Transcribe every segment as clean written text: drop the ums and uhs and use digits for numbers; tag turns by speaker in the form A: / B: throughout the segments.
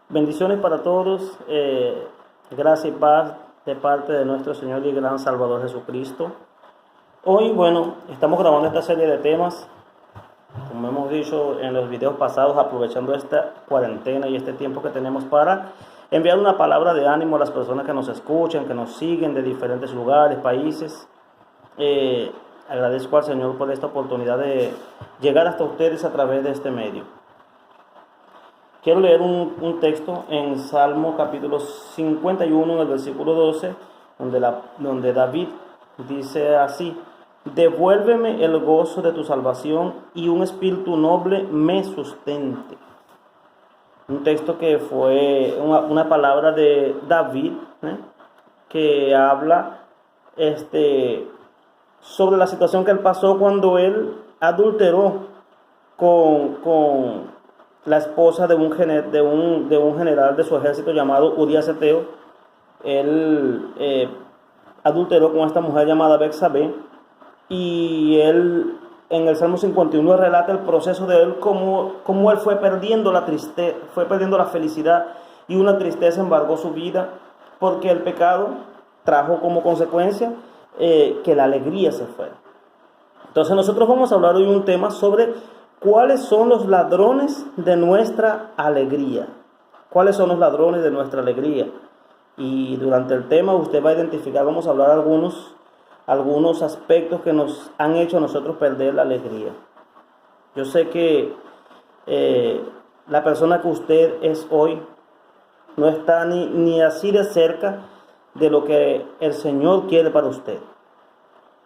A: Bendiciones para todos, gracia y paz de parte de nuestro Señor y gran Salvador Jesucristo. Hoy, estamos grabando esta serie de temas, como hemos dicho en los videos pasados, aprovechando esta cuarentena y este tiempo que tenemos para enviar una palabra de ánimo a las personas que nos escuchan, que nos siguen de diferentes lugares, países. Agradezco al Señor por esta oportunidad de llegar hasta ustedes a través de este medio. Quiero leer un texto en Salmo capítulo 51, en el versículo 12, donde David dice así: devuélveme el gozo de tu salvación y un espíritu noble me sustente. Un texto que fue una palabra de David, que habla sobre la situación que él pasó cuando él adulteró con la esposa de un general de su ejército llamado Urías Eteo. Él adulteró con esta mujer llamada Betsabé, y él en el Salmo 51 relata el proceso de él, cómo él fue perdiendo la felicidad, y una tristeza embargó su vida, porque el pecado trajo como consecuencia que la alegría se fuera. Entonces nosotros vamos a hablar hoy un tema sobre ¿cuáles son los ladrones de nuestra alegría? ¿Cuáles son los ladrones de nuestra alegría? Y durante el tema usted va a identificar, vamos a hablar algunos aspectos que nos han hecho a nosotros perder la alegría. Yo sé que la persona que usted es hoy no está ni así de cerca de lo que el Señor quiere para usted.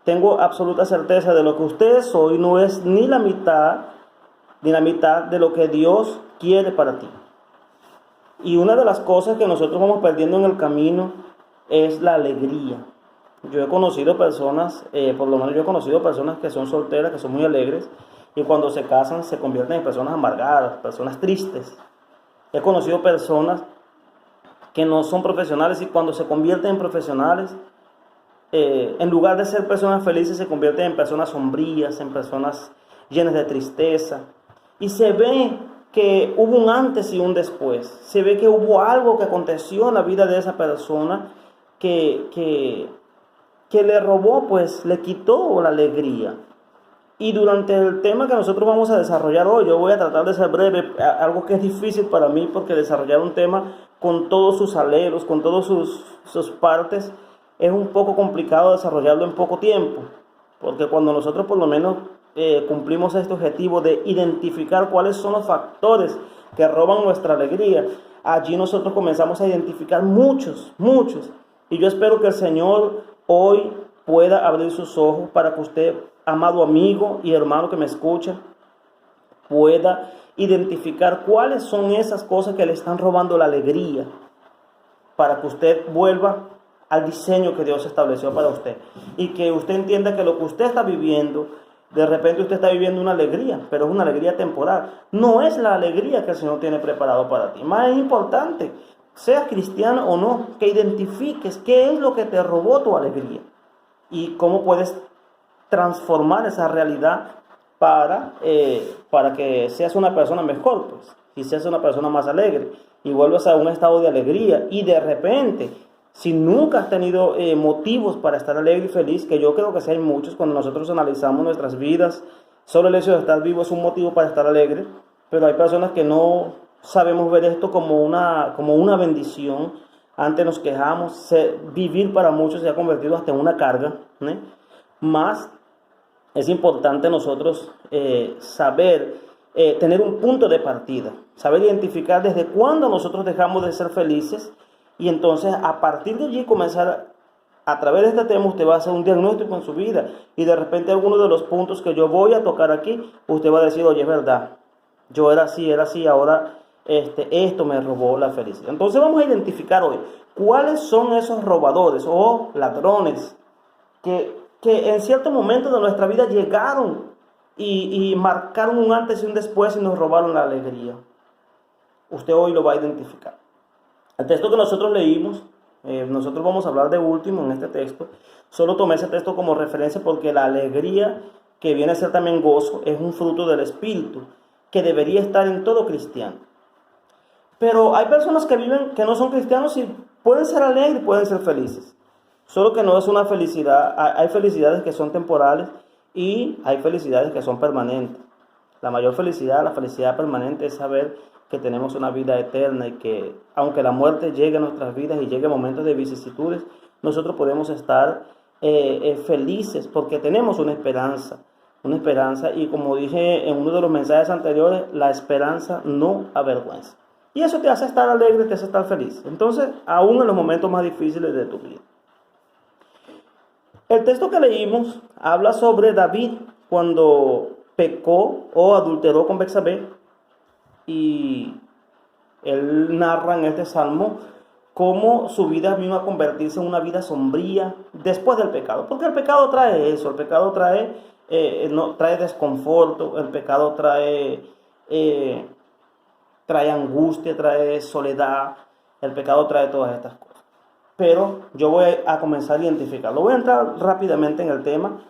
A: Tengo absoluta certeza de lo que usted es hoy no es ni la mitad de lo que Dios quiere para ti. Y una de las cosas que nosotros vamos perdiendo en el camino es la alegría. Yo he conocido personas, por lo menos yo he conocido personas que son solteras, que son muy alegres, y cuando se casan se convierten en personas amargadas, personas tristes. He conocido personas que no son profesionales, y cuando se convierten en profesionales, en lugar de ser personas felices, se convierten en personas sombrías, en personas llenas de tristeza. Y se ve que hubo un antes y un después. Se ve que hubo algo que aconteció en la vida de esa persona que le robó, pues le quitó la alegría. Y durante el tema que nosotros vamos a desarrollar hoy, yo voy a tratar de ser breve, algo que es difícil para mí, porque desarrollar un tema con todos sus aleros, con todas sus partes, es un poco complicado desarrollarlo en poco tiempo. Porque cuando nosotros por lo menos cumplimos este objetivo de identificar cuáles son los factores que roban nuestra alegría, allí nosotros comenzamos a identificar muchos. Y yo espero que el Señor hoy pueda abrir sus ojos para que usted, amado amigo y hermano que me escucha, pueda identificar cuáles son esas cosas que le están robando la alegría, para que usted vuelva al diseño que Dios estableció para usted, y que usted entienda que lo que usted está viviendo, de repente usted está viviendo una alegría, pero es una alegría temporal. No es la alegría que el Señor tiene preparado para ti. Más importante, seas cristiano o no, que identifiques qué es lo que te robó tu alegría y cómo puedes transformar esa realidad para que seas una persona mejor, pues, y seas una persona más alegre y vuelvas a un estado de alegría. Y de repente, si nunca has tenido motivos para estar alegre y feliz, que yo creo que sí hay muchos, cuando nosotros analizamos nuestras vidas, solo el hecho de estar vivo es un motivo para estar alegre, pero hay personas que no sabemos ver esto como una bendición. Antes nos quejamos, vivir para muchos se ha convertido hasta en una carga, Más es importante nosotros saber tener un punto de partida, saber identificar desde cuándo nosotros dejamos de ser felices, y entonces a partir de allí comenzar, a través de este tema usted va a hacer un diagnóstico en su vida, y de repente alguno de los puntos que yo voy a tocar aquí, usted va a decir: oye, es verdad, yo era así, ahora esto me robó la felicidad. Entonces vamos a identificar hoy cuáles son esos robadores o ladrones que en cierto momento de nuestra vida llegaron y marcaron un antes y un después y nos robaron la alegría. Usted hoy lo va a identificar. El texto que nosotros leímos, nosotros vamos a hablar de último en este texto. Solo tomé ese texto como referencia porque la alegría, que viene a ser también gozo, es un fruto del Espíritu que debería estar en todo cristiano. Pero hay personas que viven, que no son cristianos y pueden ser alegres y pueden ser felices. Solo que no es una felicidad, hay felicidades que son temporales y hay felicidades que son permanentes. La mayor felicidad, la felicidad permanente es saber que tenemos una vida eterna y que aunque la muerte llegue a nuestras vidas y llegue momentos de vicisitudes, nosotros podemos estar felices porque tenemos una esperanza y como dije en uno de los mensajes anteriores, la esperanza no avergüenza. Y eso te hace estar alegre, te hace estar feliz. Entonces, aún en los momentos más difíciles de tu vida. El texto que leímos habla sobre David cuando pecó o adulteró con Betsabé y él narra en este salmo cómo su vida vino a convertirse en una vida sombría después del pecado. Porque el pecado trae eso, el pecado trae desconforto, el pecado trae angustia, trae soledad, el pecado trae todas estas cosas. Pero yo voy a comenzar a identificarlo. Voy a entrar rápidamente en el tema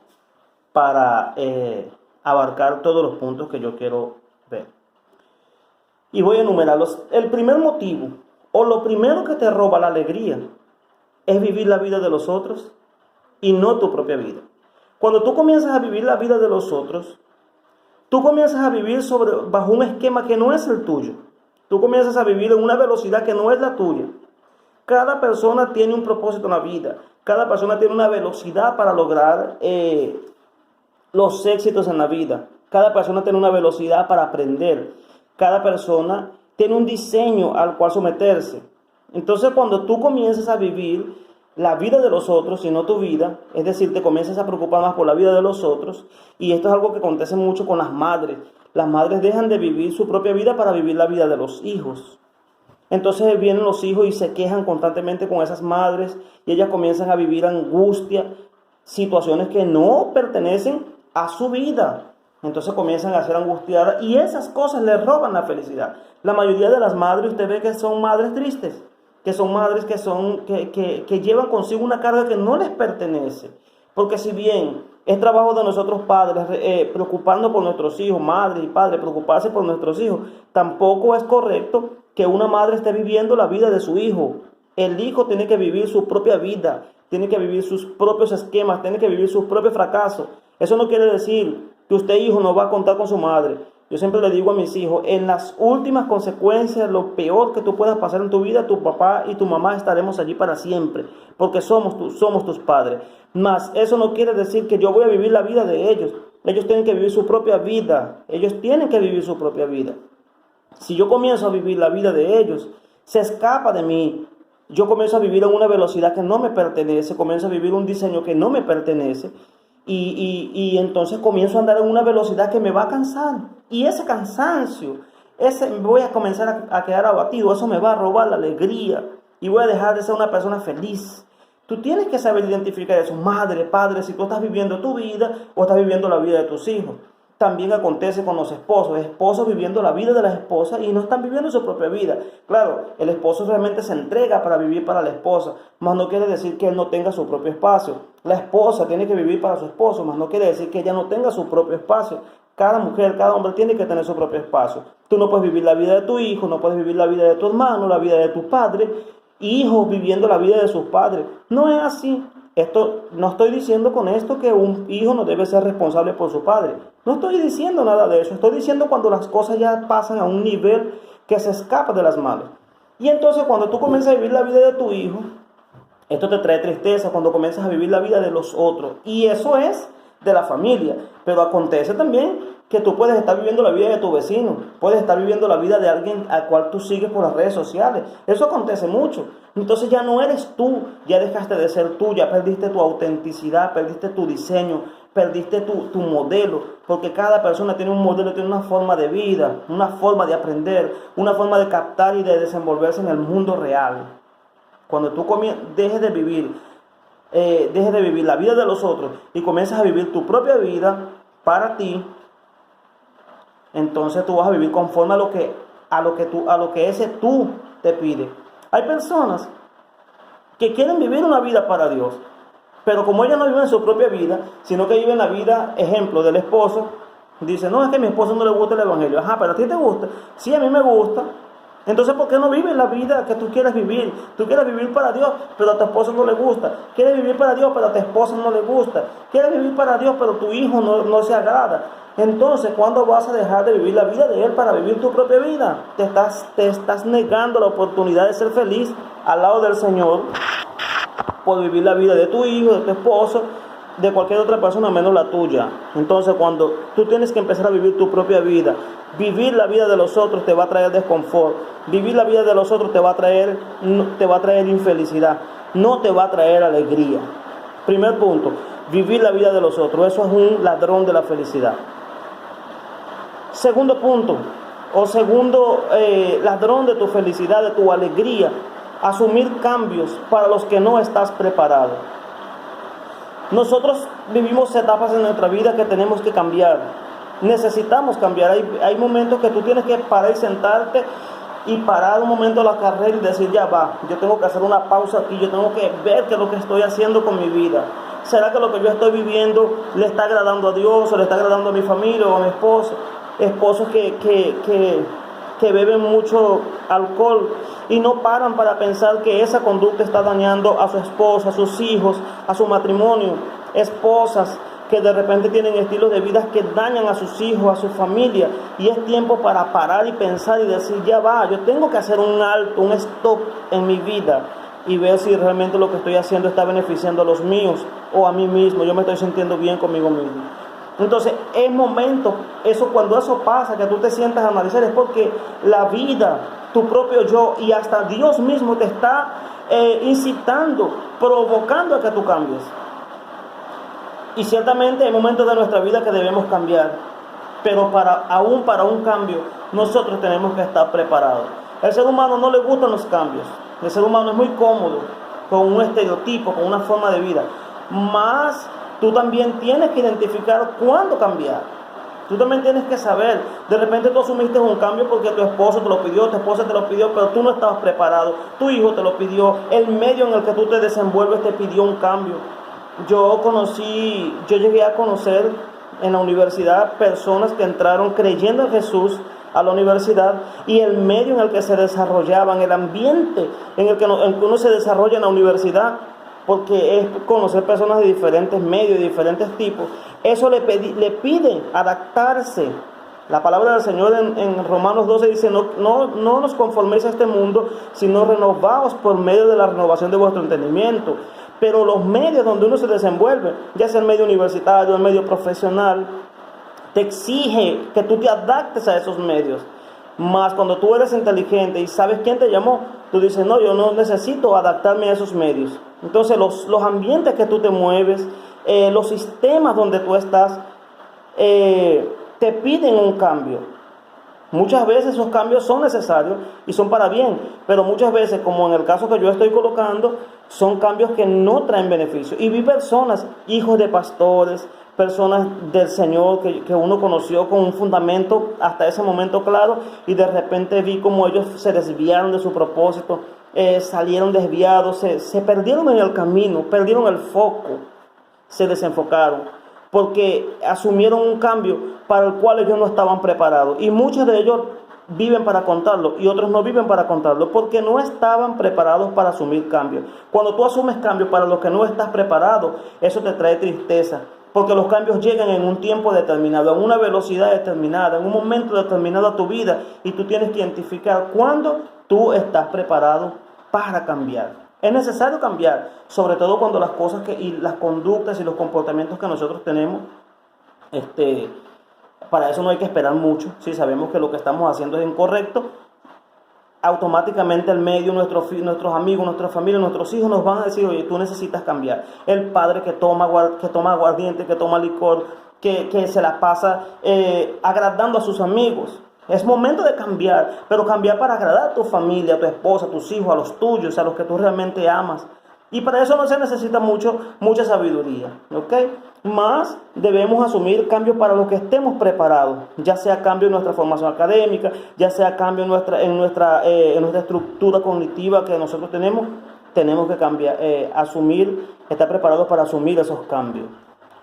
A: para abarcar todos los puntos que yo quiero ver. Y voy a enumerarlos. El primer motivo, o lo primero que te roba la alegría, es vivir la vida de los otros y no tu propia vida. Cuando tú comienzas a vivir la vida de los otros, tú comienzas a vivir bajo un esquema que no es el tuyo. Tú comienzas a vivir en una velocidad que no es la tuya. Cada persona tiene un propósito en la vida. Cada persona tiene una velocidad para lograr los éxitos en la vida. Cada persona tiene una velocidad para aprender. Cada persona tiene un diseño al cual someterse. Entonces, cuando tú comienzas a vivir la vida de los otros y no tu vida, es decir, te comienzas a preocupar más por la vida de los otros, y esto es algo que acontece mucho con las madres. Las madres dejan de vivir su propia vida para vivir la vida de los hijos. Entonces vienen los hijos y se quejan constantemente con esas madres y ellas comienzan a vivir angustia, situaciones que no pertenecen a su vida. Entonces comienzan a ser angustiadas y esas cosas les roban la felicidad. La mayoría de las madres, usted ve que son madres tristes, que son madres que llevan consigo una carga que no les pertenece. Porque si bien es trabajo de nosotros padres preocuparnos por nuestros hijos, madres y padres, preocuparse por nuestros hijos, tampoco es correcto que una madre esté viviendo la vida de su hijo. El hijo tiene que vivir su propia vida, tiene que vivir sus propios esquemas, tiene que vivir sus propios fracasos. Eso no quiere decir que usted, hijo, no va a contar con su madre. Yo siempre le digo a mis hijos, en las últimas consecuencias, lo peor que tú puedas pasar en tu vida, tu papá y tu mamá estaremos allí para siempre, porque somos tus padres. Mas eso no quiere decir que yo voy a vivir la vida de ellos. Ellos tienen que vivir su propia vida. Ellos tienen que vivir su propia vida. Si yo comienzo a vivir la vida de ellos, se escapa de mí. Yo comienzo a vivir en una velocidad que no me pertenece, comienzo a vivir un diseño que no me pertenece y entonces comienzo a andar en una velocidad que me va a cansar. Y ese cansancio, voy a comenzar a quedar abatido, eso me va a robar la alegría y voy a dejar de ser una persona feliz. Tú tienes que saber identificar eso, madre, padre, si tú estás viviendo tu vida o estás viviendo la vida de tus hijos. También acontece con los esposos viviendo la vida de las esposas y no están viviendo su propia vida. Claro, el esposo realmente se entrega para vivir para la esposa, mas no quiere decir que él no tenga su propio espacio. La esposa tiene que vivir para su esposo, mas no quiere decir que ella no tenga su propio espacio. Cada mujer, cada hombre tiene que tener su propio espacio. Tú no puedes vivir la vida de tu hijo, no puedes vivir la vida de tu hermano, la vida de tu padre, hijos viviendo la vida de sus padres. No es así. No estoy diciendo con esto que un hijo no debe ser responsable por su padre. No estoy diciendo nada de eso. Estoy diciendo cuando las cosas ya pasan a un nivel que se escapa de las manos. Y entonces cuando tú comienzas a vivir la vida de tu hijo, esto te trae tristeza cuando comienzas a vivir la vida de los otros. Y eso es de la familia. Pero acontece también que tú puedes estar viviendo la vida de tu vecino, puedes estar viviendo la vida de alguien al cual tú sigues por las redes sociales. Eso acontece mucho. Entonces ya no eres tú, ya dejaste de ser tú, ya perdiste tu autenticidad, perdiste tu diseño, perdiste tu modelo, porque cada persona tiene un modelo, tiene una forma de vida, una forma de aprender, una forma de captar y de desenvolverse en el mundo real. Cuando tú dejes de vivir la vida de los otros y comienzas a vivir tu propia vida para ti, entonces tú vas a vivir conforme a lo que ese tú te pide. Hay personas que quieren vivir una vida para Dios, pero como ellas no viven su propia vida, sino que viven la vida, ejemplo, del esposo, dice, no, es que a mi esposo no le gusta el evangelio. Ajá, pero a ti te gusta. Sí, a mí me gusta, Entonces, ¿por qué no vives la vida que tú quieres vivir? Tú quieres vivir para Dios, pero a tu esposo no le gusta. Quieres vivir para Dios, pero a tu esposa no le gusta. Quieres vivir para Dios, pero tu hijo no se agrada. Entonces, ¿cuándo vas a dejar de vivir la vida de Él para vivir tu propia vida? Te estás negando la oportunidad de ser feliz al lado del Señor por vivir la vida de tu hijo, de tu esposo, de cualquier otra persona menos la tuya. Entonces, cuando tú tienes que empezar a vivir tu propia vida, vivir la vida de los otros te va a traer desconfort. Vivir la vida de los otros te va a traer infelicidad, no te va a traer alegría. Primer punto, vivir la vida de los otros, eso es un ladrón de la felicidad. Segundo punto, ladrón de tu felicidad, de tu alegría, asumir cambios para los que no estás preparado. Nosotros vivimos etapas en nuestra vida que tenemos que cambiar. Necesitamos cambiar. Hay momentos que tú tienes que parar y sentarte y parar un momento la carrera y decir, ya va, yo tengo que hacer una pausa aquí, yo tengo que ver qué es lo que estoy haciendo con mi vida. ¿Será que lo que yo estoy viviendo le está agradando a Dios o le está agradando a mi familia o a mi esposo? Esposos que beben mucho alcohol y no paran para pensar que esa conducta está dañando a su esposa, a sus hijos, a su matrimonio. Esposas que de repente tienen estilos de vida que dañan a sus hijos, a su familia, y es tiempo para parar y pensar y decir, ya va, yo tengo que hacer un alto, un stop en mi vida y ver si realmente lo que estoy haciendo está beneficiando a los míos o a mí mismo, yo me estoy sintiendo bien conmigo mismo. Entonces, es momento, cuando eso pasa, que tú te sientas a analizar, es porque la vida, tu propio yo y hasta Dios mismo te está incitando, provocando a que tú cambies. Y ciertamente hay momentos de nuestra vida que debemos cambiar, pero aún para un cambio, nosotros tenemos que estar preparados. El ser humano no le gustan los cambios. El ser humano es muy cómodo con un estereotipo, con una forma de vida. Más tú también tienes que identificar cuándo cambiar. Tú también tienes que saber. De repente tú asumiste un cambio porque tu esposo te lo pidió, tu esposa te lo pidió, pero tú no estabas preparado. Tu hijo te lo pidió. El medio en el que tú te desenvuelves te pidió un cambio. Yo llegué a conocer en la universidad personas que entraron creyendo en Jesús a la universidad, y el medio en el que se desarrollaban, el ambiente en el que uno se desarrolla en la universidad, porque es conocer personas de diferentes medios, de diferentes tipos, eso le pide adaptarse. La palabra del Señor en Romanos 12 dice, no nos conforméis a este mundo, sino renovaos por medio de la renovación de vuestro entendimiento. Pero los medios donde uno se desenvuelve, ya sea el medio universitario, el medio profesional, te exige que tú te adaptes a esos medios. Más cuando tú eres inteligente y sabes quién te llamó, tú dices, no, yo no necesito adaptarme a esos medios. Entonces los ambientes que tú te mueves, los sistemas donde tú estás, te piden un cambio. Muchas veces esos cambios son necesarios y son para bien, pero muchas veces, como en el caso que yo estoy colocando, son cambios que no traen beneficio. Y vi personas, hijos de pastores, personas del Señor que uno conoció con un fundamento hasta ese momento claro, y de repente vi como ellos se desviaron de su propósito, salieron desviados, se perdieron en el camino, perdieron el foco, se desenfocaron, porque asumieron un cambio para el cual ellos no estaban preparados. Y muchos de ellos viven para contarlo y otros no viven para contarlo porque no estaban preparados para asumir cambios. Cuando tú asumes cambios para los que no estás preparado, eso te trae tristeza, porque los cambios llegan en un tiempo determinado, en una velocidad determinada, en un momento determinado a tu vida, y tú tienes que identificar cuándo tú estás preparado para cambiar. Es necesario cambiar, sobre todo cuando las cosas y las conductas y los comportamientos que nosotros tenemos, para eso no hay que esperar mucho. Si sabemos que lo que estamos haciendo es incorrecto, automáticamente el medio, nuestros amigos, nuestra familia, nuestros hijos nos van a decir, oye, tú necesitas cambiar. El padre que toma aguardiente, que toma licor, que se la pasa agradando a sus amigos. Es momento de cambiar, pero cambiar para agradar a tu familia, a tu esposa, a tus hijos, a los tuyos, a los que tú realmente amas. Y para eso no se necesita mucha sabiduría, ¿ok? Más debemos asumir cambios para los que estemos preparados, ya sea cambio en nuestra formación académica, ya sea cambio en nuestra estructura cognitiva que nosotros tenemos que cambiar, estar preparados para asumir esos cambios.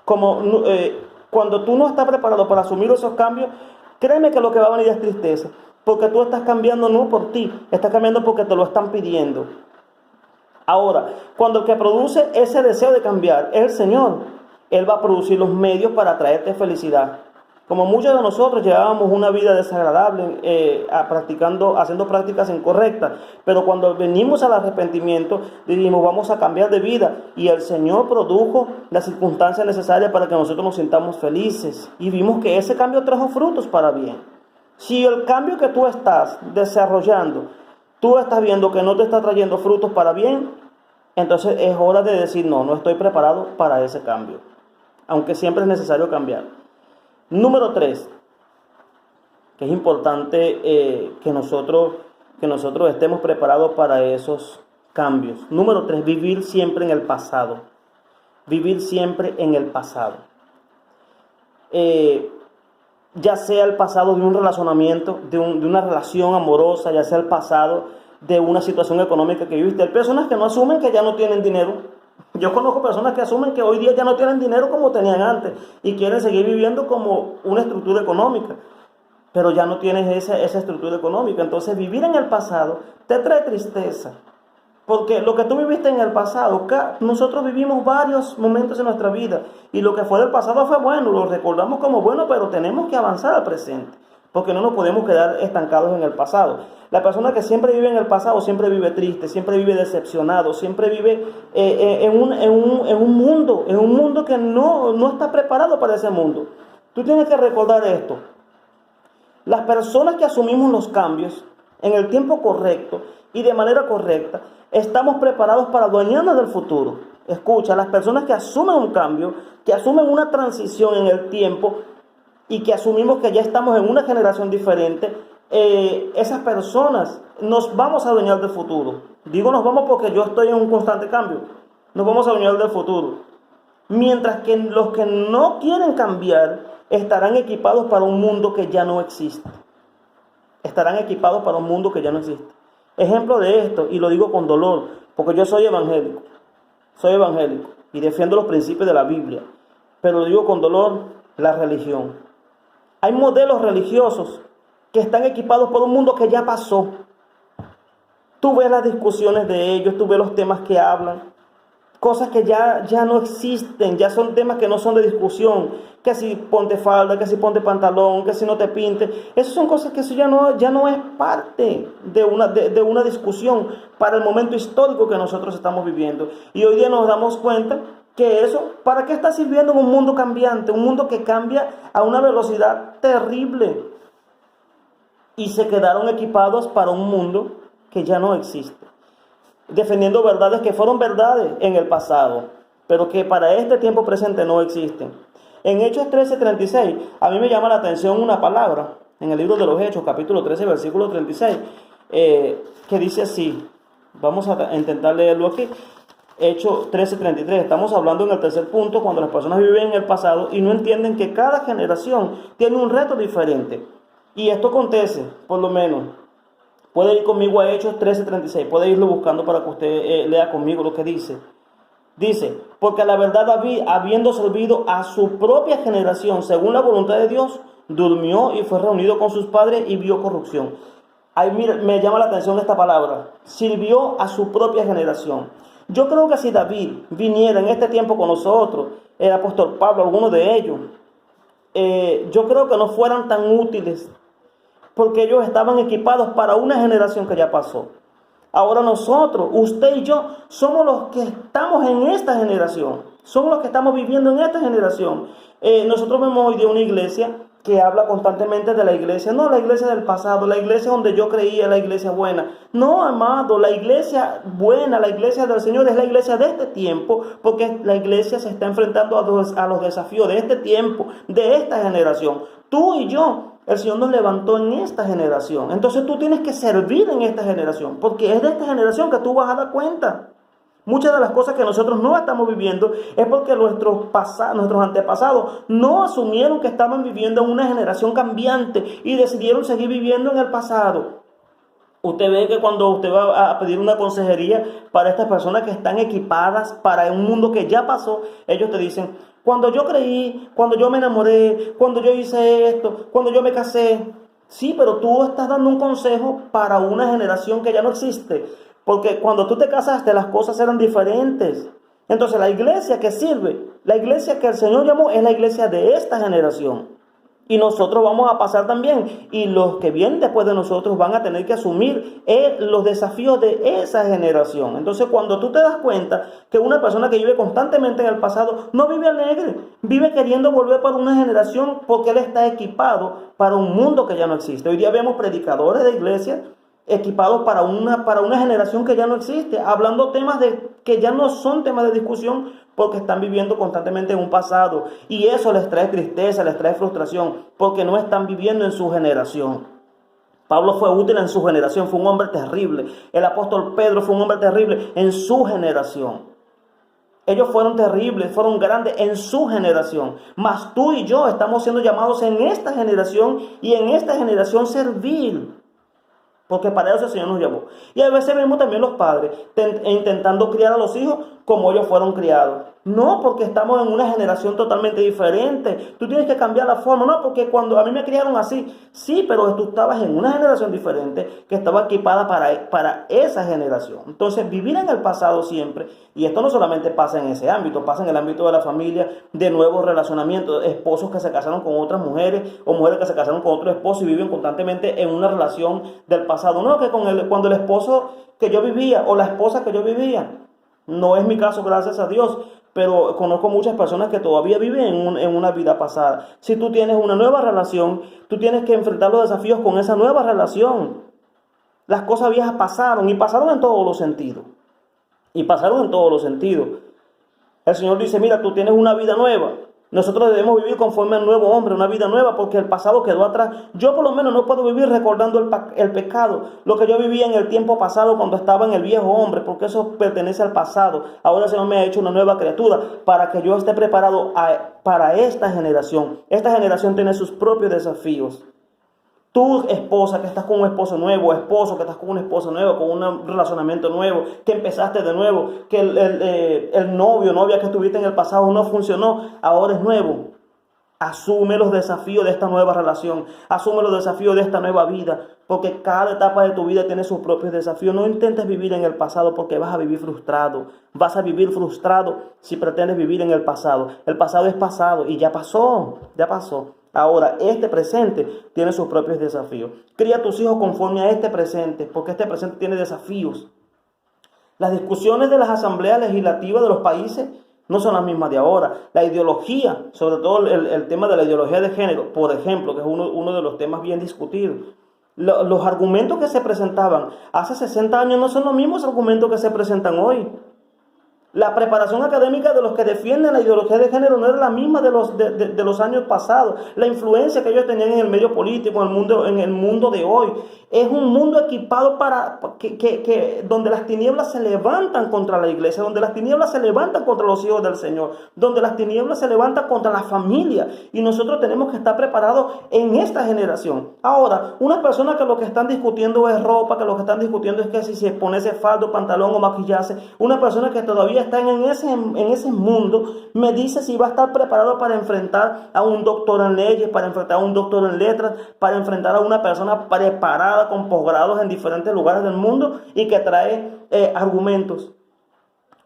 A: Cuando tú no estás preparado para asumir esos cambios, créeme que lo que va a venir es tristeza. Porque tú estás cambiando no por ti, estás cambiando porque te lo están pidiendo. Ahora, cuando el que produce ese deseo de cambiar es el Señor, Él va a producir los medios para traerte felicidad. Como muchos de nosotros llevábamos una vida desagradable, haciendo prácticas incorrectas, pero cuando venimos al arrepentimiento, dijimos vamos a cambiar de vida, y el Señor produjo las circunstancias necesarias para que nosotros nos sintamos felices, y vimos que ese cambio trajo frutos para bien. Si el cambio que tú estás desarrollando, tú estás viendo que no te está trayendo frutos para bien, entonces es hora de decir no estoy preparado para ese cambio, aunque siempre es necesario cambiar. Número 3, que es importante que nosotros estemos preparados para esos cambios. Número 3, vivir siempre en el pasado. Vivir siempre en el pasado. Ya sea el pasado de un relacionamiento, de una relación amorosa, ya sea el pasado de una situación económica que viviste. Hay personas que no asumen que ya no tienen dinero. Yo conozco personas que asumen que hoy día ya no tienen dinero como tenían antes y quieren seguir viviendo como una estructura económica, pero ya no tienes esa estructura económica. Entonces vivir en el pasado te trae tristeza, porque lo que tú viviste en el pasado, nosotros vivimos varios momentos en nuestra vida y lo que fue del pasado fue bueno, lo recordamos como bueno, pero tenemos que avanzar al presente, porque no nos podemos quedar estancados en el pasado. La persona que siempre vive en el pasado siempre vive triste, siempre vive decepcionado, siempre vive en un mundo que no está preparado para ese mundo. Tú tienes que recordar esto. Las personas que asumimos los cambios en el tiempo correcto y de manera correcta, estamos preparados para adueñarnos del futuro. Escucha, las personas que asumen un cambio, que asumen una transición en el tiempo, y que asumimos que ya estamos en una generación diferente, esas personas nos vamos a adueñar del futuro. Digo nos vamos porque yo estoy en un constante cambio. Nos vamos a adueñar del futuro. Mientras que los que no quieren cambiar estarán equipados para un mundo que ya no existe. Estarán equipados para un mundo que ya no existe. Ejemplo de esto, y lo digo con dolor, porque yo soy evangélico y defiendo los principios de la Biblia, pero lo digo con dolor, la religión. Hay modelos religiosos que están equipados por un mundo que ya pasó. Tú ves las discusiones de ellos, tú ves los temas que hablan, cosas que ya no existen, ya son temas que no son de discusión, que si ponte falda, que si ponte pantalón, que si no te pintes. Esas son cosas que eso ya no es parte de una discusión para el momento histórico que nosotros estamos viviendo. Y hoy día nos damos cuenta que eso, ¿para qué está sirviendo en un mundo cambiante? Un mundo que cambia a una velocidad terrible. Y se quedaron equipados para un mundo que ya no existe. Defendiendo verdades que fueron verdades en el pasado, pero que para este tiempo presente no existen. En Hechos 13:36, a mí me llama la atención una palabra, en el libro de los Hechos, capítulo 13, versículo 36, que dice así. Vamos a intentar leerlo aquí. Hechos 13:33, estamos hablando en el tercer punto, cuando las personas viven en el pasado y no entienden que cada generación tiene un reto diferente. Y esto acontece, por lo menos, puede ir conmigo a Hechos 13:36, puede irlo buscando para que usted lea conmigo lo que dice. Dice, porque la verdad David, habiendo servido a su propia generación según la voluntad de Dios, durmió y fue reunido con sus padres y vio corrupción. Ahí me llama la atención esta palabra, sirvió a su propia generación. Yo creo que si David viniera en este tiempo con nosotros, el apóstol Pablo, algunos de ellos, yo creo que no fueran tan útiles, porque ellos estaban equipados para una generación que ya pasó. Ahora nosotros, usted y yo, somos los que estamos en esta generación, somos los que estamos viviendo en esta generación. Nosotros vemos hoy día una iglesia que habla constantemente de la iglesia, no la iglesia del pasado, la iglesia donde yo creía, la iglesia buena. No, amado, la iglesia buena, la iglesia del Señor es la iglesia de este tiempo, porque la iglesia se está enfrentando a los desafíos de este tiempo, de esta generación. Tú y yo, el Señor nos levantó en esta generación. Entonces tú tienes que servir en esta generación, porque es de esta generación que tú vas a dar cuenta. Muchas de las cosas que nosotros no estamos viviendo es porque nuestros antepasados no asumieron que estaban viviendo en una generación cambiante y decidieron seguir viviendo en el pasado. Usted ve que cuando usted va a pedir una consejería para estas personas que están equipadas para un mundo que ya pasó, ellos te dicen, cuando yo creí, cuando yo me enamoré, cuando yo hice esto, cuando yo me casé. Sí, pero tú estás dando un consejo para una generación que ya no existe. Porque cuando tú te casaste las cosas eran diferentes. Entonces la iglesia que sirve, la iglesia que el Señor llamó es la iglesia de esta generación. Y nosotros vamos a pasar también. Y los que vienen después de nosotros van a tener que asumir los desafíos de esa generación. Entonces cuando tú te das cuenta que una persona que vive constantemente en el pasado no vive alegre, vive queriendo volver para una generación porque él está equipado para un mundo que ya no existe. Hoy día vemos predicadores de iglesia equipados para una generación que ya no existe, hablando temas que ya no son temas de discusión porque están viviendo constantemente en un pasado y eso les trae tristeza, les trae frustración porque no están viviendo en su generación. Pablo fue útil en su generación, fue un hombre terrible. El apóstol Pedro fue un hombre terrible en su generación. Ellos fueron terribles, fueron grandes en su generación. Mas tú y yo estamos siendo llamados en esta generación y en esta generación servir. Porque para eso el Señor nos llamó. Y a veces vemos también los padres intentando criar a los hijos como ellos fueron criados. No, porque estamos en una generación totalmente diferente. Tú tienes que cambiar la forma. No, porque cuando a mí me criaron así. Sí, pero tú estabas en una generación diferente que estaba equipada para esa generación. Entonces, vivir en el pasado siempre, y esto no solamente pasa en ese ámbito, pasa en el ámbito de la familia, de nuevos relacionamientos, esposos que se casaron con otras mujeres o mujeres que se casaron con otro esposo y viven constantemente en una relación del pasado. No, que cuando el esposo que yo vivía o la esposa que yo vivía, no es mi caso, gracias a Dios, pero conozco muchas personas que todavía viven en una vida pasada. Si tú tienes una nueva relación, tú tienes que enfrentar los desafíos con esa nueva relación. Las cosas viejas pasaron y pasaron en todos los sentidos. Y pasaron en todos los sentidos. El Señor dice, mira, tú tienes una vida nueva. Nosotros debemos vivir conforme al nuevo hombre, una vida nueva, porque el pasado quedó atrás. Yo por lo menos no puedo vivir recordando el pecado, lo que yo vivía en el tiempo pasado cuando estaba en el viejo hombre, porque eso pertenece al pasado. Ahora el Señor me ha hecho una nueva criatura para que yo esté preparado para esta generación. Esta generación tiene sus propios desafíos. Tú, esposa, que estás con un esposo nuevo, esposo, que estás con una esposa nueva, con un relacionamiento nuevo, que empezaste de nuevo, que el novio, novia que estuviste en el pasado no funcionó, ahora es nuevo. Asume los desafíos de esta nueva relación, asume los desafíos de esta nueva vida, porque cada etapa de tu vida tiene sus propios desafíos. No intentes vivir en el pasado porque vas a vivir frustrado. Vas a vivir frustrado si pretendes vivir en el pasado. El pasado es pasado y ya pasó, ya pasó. Ahora, este presente tiene sus propios desafíos. Cría a tus hijos conforme a este presente, porque este presente tiene desafíos. Las discusiones de las asambleas legislativas de los países no son las mismas de ahora. La ideología, sobre todo el tema de la ideología de género, por ejemplo, que es uno de los temas bien discutidos. Los argumentos que se presentaban hace 60 años no son los mismos argumentos que se presentan hoy. La preparación académica de los que defienden la ideología de género no era la misma de los años pasados. La influencia que ellos tenían en el medio político, en el mundo de hoy. Es un mundo equipado para donde las tinieblas se levantan contra la iglesia, donde las tinieblas se levantan contra los hijos del Señor, donde las tinieblas se levantan contra la familia. Y nosotros tenemos que estar preparados en esta generación. Ahora, una persona que lo que están discutiendo es ropa, que lo que están discutiendo es que si se pone ese faldo, pantalón o maquillarse, una persona que todavía está en ese mundo, me dice si va a estar preparado para enfrentar a un doctor en leyes, para enfrentar a un doctor en letras, para enfrentar a una persona preparada con posgrados en diferentes lugares del mundo y que trae argumentos.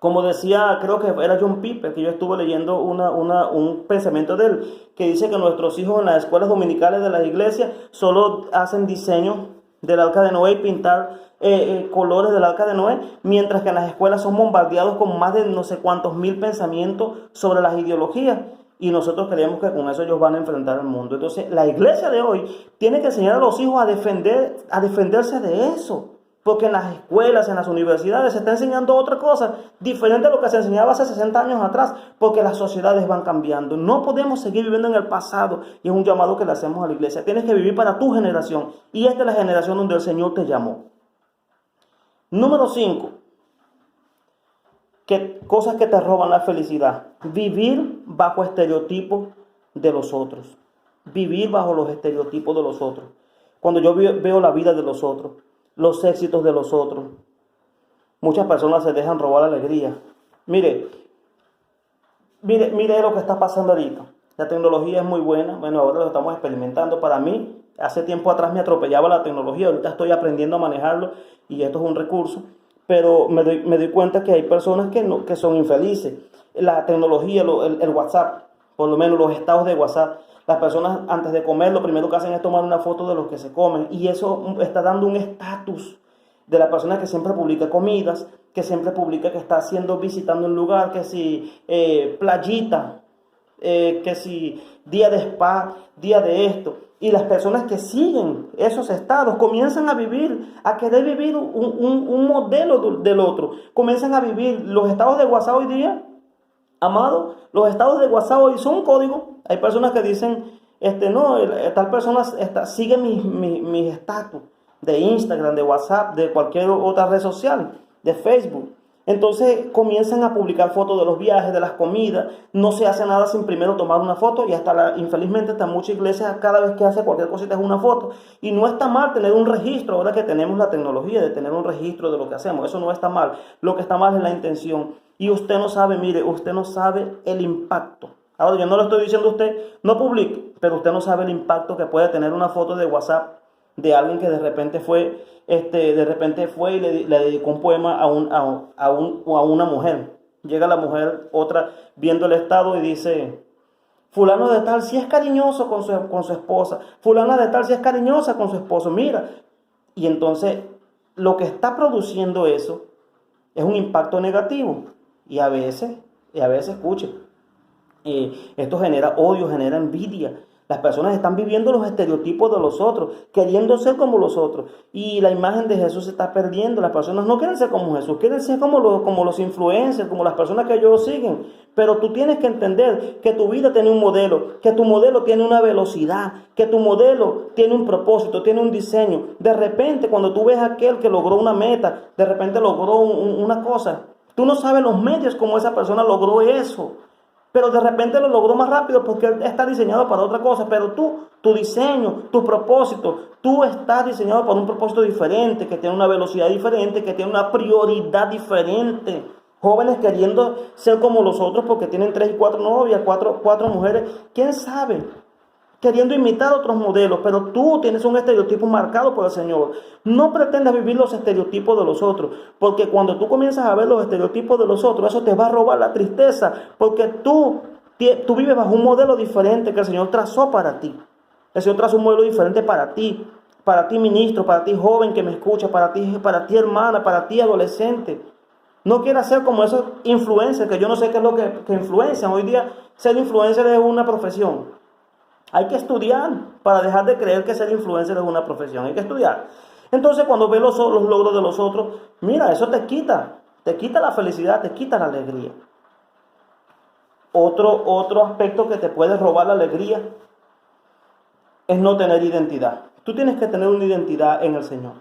A: Como decía, creo que era John Piper, que yo estuve leyendo un pensamiento de él, que dice que nuestros hijos en las escuelas dominicales de las iglesias solo hacen diseño del arca de Noé y pintar colores del arca de Noé, mientras que en las escuelas son bombardeados con más de no sé cuántos mil pensamientos sobre las ideologías. Y nosotros creemos que con eso ellos van a enfrentar el mundo. Entonces, la iglesia de hoy tiene que enseñar a los hijos a defenderse de eso. Porque en las escuelas, en las universidades se está enseñando otra cosa diferente a lo que se enseñaba hace 60 años atrás, porque las sociedades van cambiando. No podemos seguir viviendo en el pasado y es un llamado que le hacemos a la iglesia. Tienes que vivir para tu generación y esta es la generación donde el Señor te llamó. Número 5. Cosas que te roban la felicidad. Vivir bajo estereotipos de los otros. Vivir bajo los estereotipos de los otros. Cuando yo veo la vida de los otros, los éxitos de los otros, muchas personas se dejan robar la alegría. Mire lo que está pasando ahorita. La tecnología es muy buena. Bueno, ahora lo estamos experimentando. Para mí Hace tiempo atrás me atropellaba la tecnología, ahorita estoy aprendiendo a manejarlo y esto es un recurso, pero me doy cuenta que hay personas que son infelices. La tecnología, el WhatsApp, por lo menos los estados de WhatsApp, las personas antes de comer lo primero que hacen es tomar una foto de lo que se comen y eso está dando un estatus de la persona que siempre publica comidas, que siempre publica que está visitando un lugar, que si playita, que si día de spa, día de esto. Y las personas que siguen esos estados comienzan a vivir, a querer vivir un modelo del otro. Comienzan a vivir los estados de WhatsApp hoy día. Amado, los estados de WhatsApp hoy son un código. Hay personas que dicen, no, tal persona sigue mis estatus de Instagram, de WhatsApp, de cualquier otra red social, de Facebook. Entonces comienzan a publicar fotos de los viajes, de las comidas. No se hace nada sin primero tomar una foto y infelizmente hasta muchas iglesias cada vez que hace cualquier cosita es una foto. Y no está mal tener un registro, ahora que tenemos la tecnología de tener un registro de lo que hacemos. Eso no está mal. Lo que está mal es la intención. Y usted no sabe, mire, usted no sabe el impacto. Ahora yo no le estoy diciendo a usted, no publique, pero usted no sabe el impacto que puede tener una foto de WhatsApp de alguien que de repente fue y le dedicó un poema a una mujer. Llega la mujer, otra, viendo el estado y dice, fulano de tal si es cariñoso con su esposa, fulana de tal si es cariñosa con su esposo, mira. Y entonces lo que está produciendo eso es un impacto negativo. Y a veces, escuche, esto genera odio, genera envidia. Las personas están viviendo los estereotipos de los otros, queriendo ser como los otros. Y la imagen de Jesús se está perdiendo. Las personas no quieren ser como Jesús, quieren ser como los influencers, como las personas que ellos siguen. Pero tú tienes que entender que tu vida tiene un modelo, que tu modelo tiene una velocidad, que tu modelo tiene un propósito, tiene un diseño. De repente, cuando tú ves a aquel que logró una meta, de repente logró una cosa, tú no sabes los medios como esa persona logró eso. Pero de repente lo logró más rápido porque él está diseñado para otra cosa. Pero tu diseño, tu propósito, tú estás diseñado para un propósito diferente, que tiene una velocidad diferente, que tiene una prioridad diferente. Jóvenes queriendo ser como los otros porque tienen 3 y 4 novias, 4 mujeres. ¿Quién sabe? Queriendo imitar otros modelos, pero tú tienes un estereotipo marcado por el Señor. No pretendas vivir los estereotipos de los otros, porque cuando tú comienzas a ver los estereotipos de los otros, eso te va a robar la tristeza, porque tú vives bajo un modelo diferente que el Señor trazó para ti. El Señor trazó un modelo diferente para ti ministro, para ti joven que me escucha, para ti hermana, para ti adolescente. No quieras ser como esos influencers, que yo no sé qué es lo que influencian. Hoy día ser influencer es una profesión. Hay que estudiar para dejar de creer que ser influencer es una profesión. Hay que estudiar. Entonces, cuando ves los logros de los otros, mira, eso te quita la felicidad, te quita la alegría. Otro aspecto que te puede robar la alegría es no tener identidad. Tú tienes que tener una identidad en el Señor.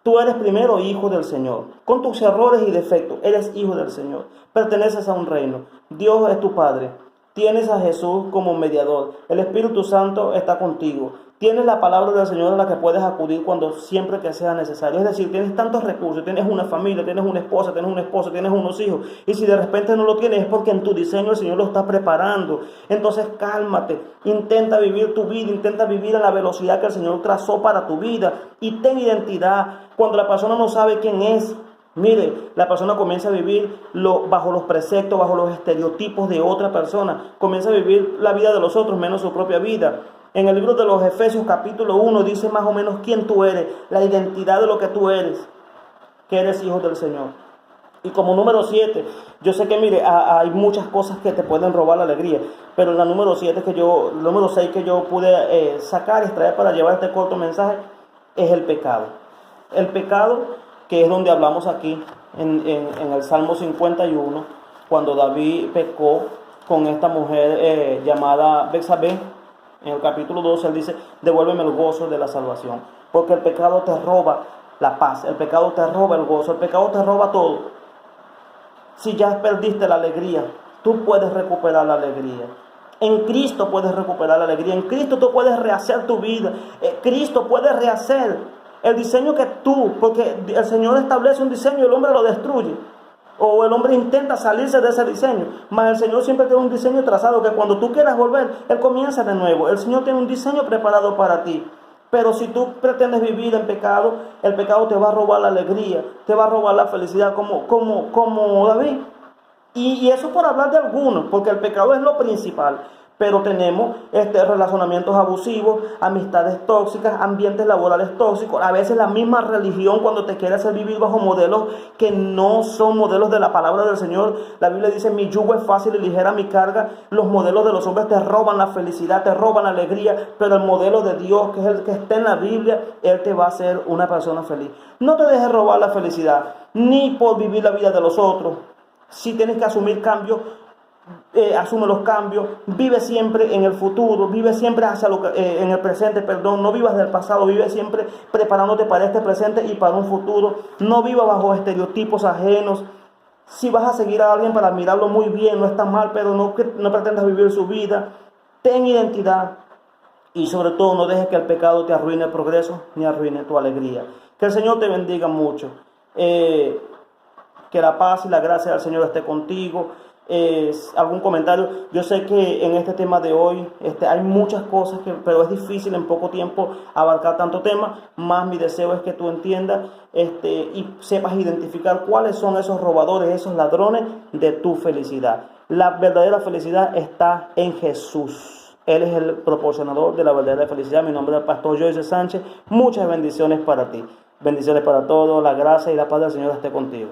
A: Tú eres primero hijo del Señor. Con tus errores y defectos, eres hijo del Señor. Perteneces a un reino. Dios es tu Padre. Tienes a Jesús como mediador. El Espíritu Santo está contigo. Tienes la palabra del Señor a la que puedes acudir siempre que sea necesario. Es decir, tienes tantos recursos, tienes una familia, tienes una esposa, tienes un esposo, tienes unos hijos. Y si de repente no lo tienes es porque en tu diseño el Señor lo está preparando. Entonces cálmate, intenta vivir tu vida, intenta vivir a la velocidad que el Señor trazó para tu vida. Y ten identidad. Cuando la persona no sabe quién es, mire, la persona comienza a vivir bajo los preceptos, bajo los estereotipos de otra persona. Comienza a vivir la vida de los otros menos su propia vida. En el libro de los Efesios capítulo 1 dice más o menos quién tú eres, la identidad de lo que tú eres, que eres hijo del Señor. Y como número 7, yo sé que mire, hay muchas cosas que te pueden robar la alegría, pero la número 6 que yo pude sacar, extraer para llevar este corto mensaje, es el pecado. El pecado, que es donde hablamos aquí en el Salmo 51, cuando David pecó con esta mujer llamada Betsabé. En el capítulo 12 él dice, devuélveme el gozo de la salvación. Porque el pecado te roba la paz, el pecado te roba el gozo, el pecado te roba todo. Si ya perdiste la alegría, tú puedes recuperar la alegría. En Cristo puedes recuperar la alegría. En Cristo tú puedes rehacer tu vida. Cristo puede rehacer el diseño que porque el Señor establece un diseño y el hombre lo destruye. O el hombre intenta salirse de ese diseño. Mas el Señor siempre tiene un diseño trazado que cuando tú quieras volver, Él comienza de nuevo. El Señor tiene un diseño preparado para ti. Pero si tú pretendes vivir en pecado, el pecado te va a robar la alegría, te va a robar la felicidad como David. Y eso por hablar de algunos, porque el pecado es lo principal. Pero tenemos relacionamientos abusivos, amistades tóxicas, ambientes laborales tóxicos. A veces la misma religión, cuando te quiere hacer vivir bajo modelos que no son modelos de la palabra del Señor. La Biblia dice, mi yugo es fácil y ligera mi carga. Los modelos de los hombres te roban la felicidad, te roban la alegría. Pero el modelo de Dios, que es el que está en la Biblia, Él te va a hacer una persona feliz. No te dejes robar la felicidad, ni por vivir la vida de los otros. Si tienes que asumir cambios, asume los cambios, vive siempre en el futuro, vive siempre en el presente, no vivas del pasado, vive siempre preparándote para este presente y para un futuro. No viva bajo estereotipos ajenos. Si vas a seguir a alguien para admirarlo, muy bien, no está mal, pero no pretendas vivir su vida. Ten identidad y sobre todo no dejes que el pecado te arruine el progreso ni arruine tu alegría. Que el Señor te bendiga mucho. Que la paz y la gracia del Señor esté contigo. Algún comentario. Yo sé que en este tema de hoy hay muchas cosas, pero es difícil en poco tiempo abarcar tanto tema. Más mi deseo es que tú entiendas y sepas identificar cuáles son esos robadores, esos ladrones de tu felicidad. La verdadera felicidad está en Jesús. Él es el proporcionador de la verdadera felicidad. Mi nombre es el pastor Joyce Sánchez. Muchas bendiciones para ti. Bendiciones para todos. La gracia y la paz del Señor esté contigo.